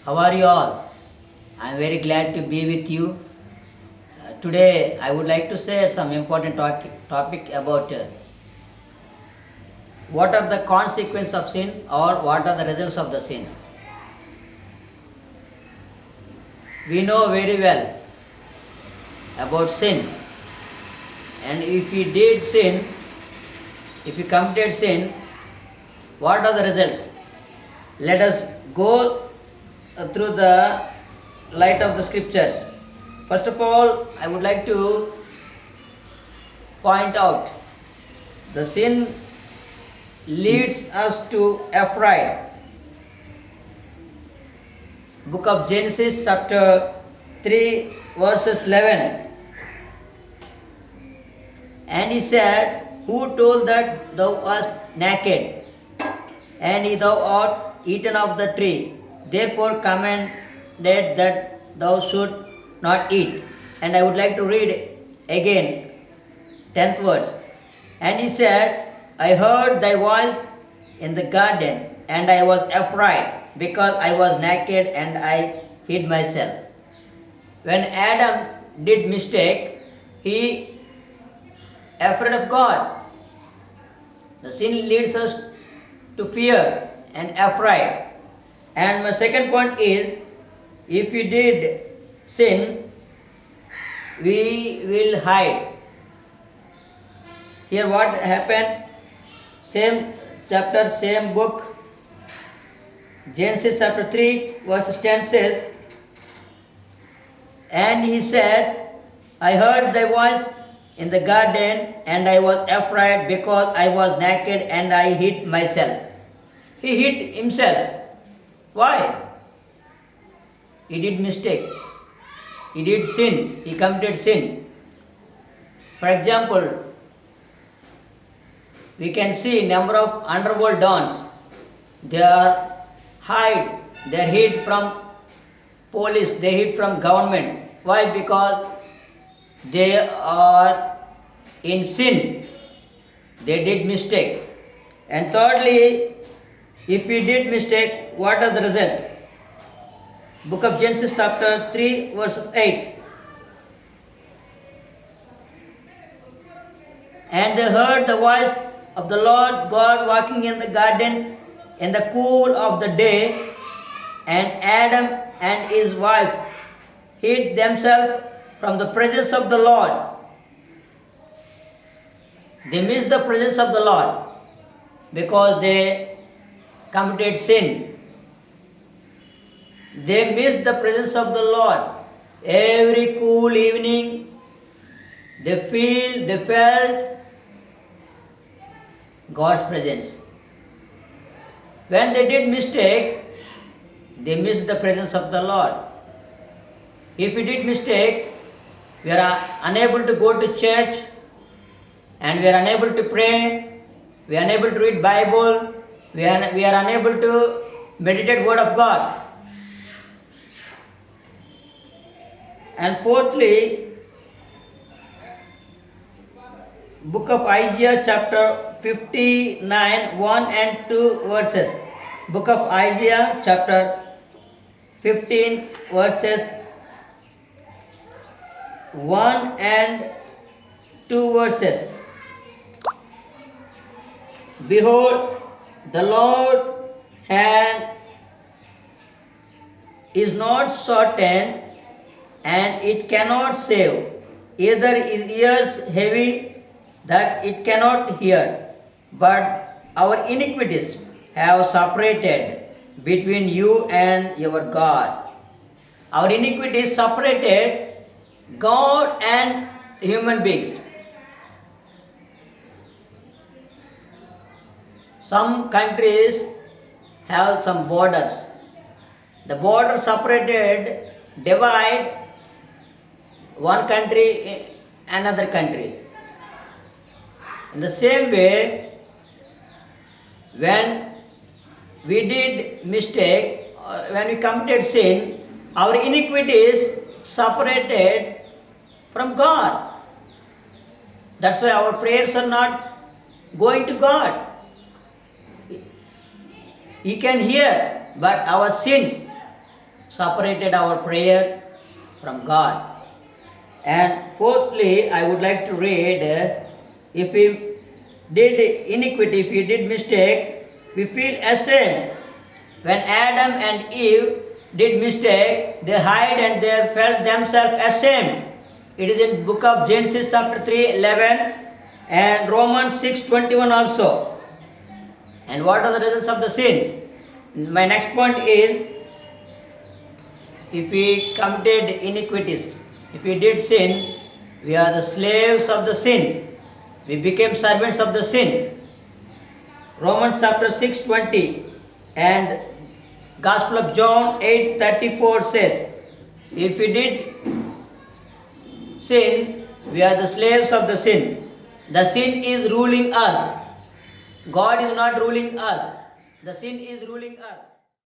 How are you all? I am very glad to be with you. Today I would like to share some important topic about what are the consequences of sin or what are the results of the sin. We know very well about sin, and if we did sin, if we committed sin, what are the results? Let us go through the light of the scriptures. First of all, I would like to point out the sin leads us to afraid. Book of Genesis chapter 3 verses 11. And he said, who told that thou wast naked? And thou art eaten of the tree. Therefore commanded that thou should not eat. And I would like to read again 10th verse. And he said, I heard thy voice in the garden, and I was afraid, because I was naked and I hid myself. When Adam did mistake, he afraid of God. The sin leads us to fear and afraid. And my second point is, if we did sin, we will hide. Here what happened? Same chapter, same book. Genesis chapter 3 verse 10 says, and he said, I heard thy voice in the garden, and I was afraid, because I was naked and I hid myself. He hid himself. Why? He did mistake. He did sin. He committed sin. For example, we can see number of underworld dons. They are hid from police, they hid from government. Why? Because they are in sin. They did mistake. And thirdly, if we did mistake, what are the result? Book of Genesis chapter 3 verse 8. And they heard the voice of the Lord God walking in the garden in the cool of the day, and Adam and his wife hid themselves from the presence of the Lord. They missed the presence of the Lord because they committed sin. They missed the presence of the Lord. Every cool evening, they felt God's presence. When they did mistake, they missed the presence of the Lord. If we did mistake, we are unable to go to church, and we are unable to pray, we are unable to read Bible, we are unable to meditate word of God. And fourthly, book of Isaiah chapter 59 1 and 2 verses. Book of Isaiah chapter 15 verses 1 and 2 verses. Behold, the Lord's hand is not shortened, and it cannot save, either his ears heavy that it cannot hear. But our iniquities have separated between you and your God. Our iniquities separated God and human beings. Some countries have some borders. The border separated, divide one country another country. In the same way, when we did mistake, or when we committed sin, our iniquities separated from God. That's why our prayers are not going to God. He can hear, but our sins separated our prayer from God. And fourthly, I would like to read, if we did iniquity, if we did mistake, we feel ashamed. When Adam and Eve did mistake, they hide and they felt themselves ashamed. It is in book of Genesis chapter 3:11 and Romans 6:21 also. And what are the results of the sin? My next point is, if we committed iniquities, if we did sin, we are the slaves of the sin. We became servants of the sin. Romans chapter 6:20 and Gospel of John 8:34 says, if we did sin, we are the slaves of the sin. The sin is ruling us. God is not ruling us. The sin is ruling us.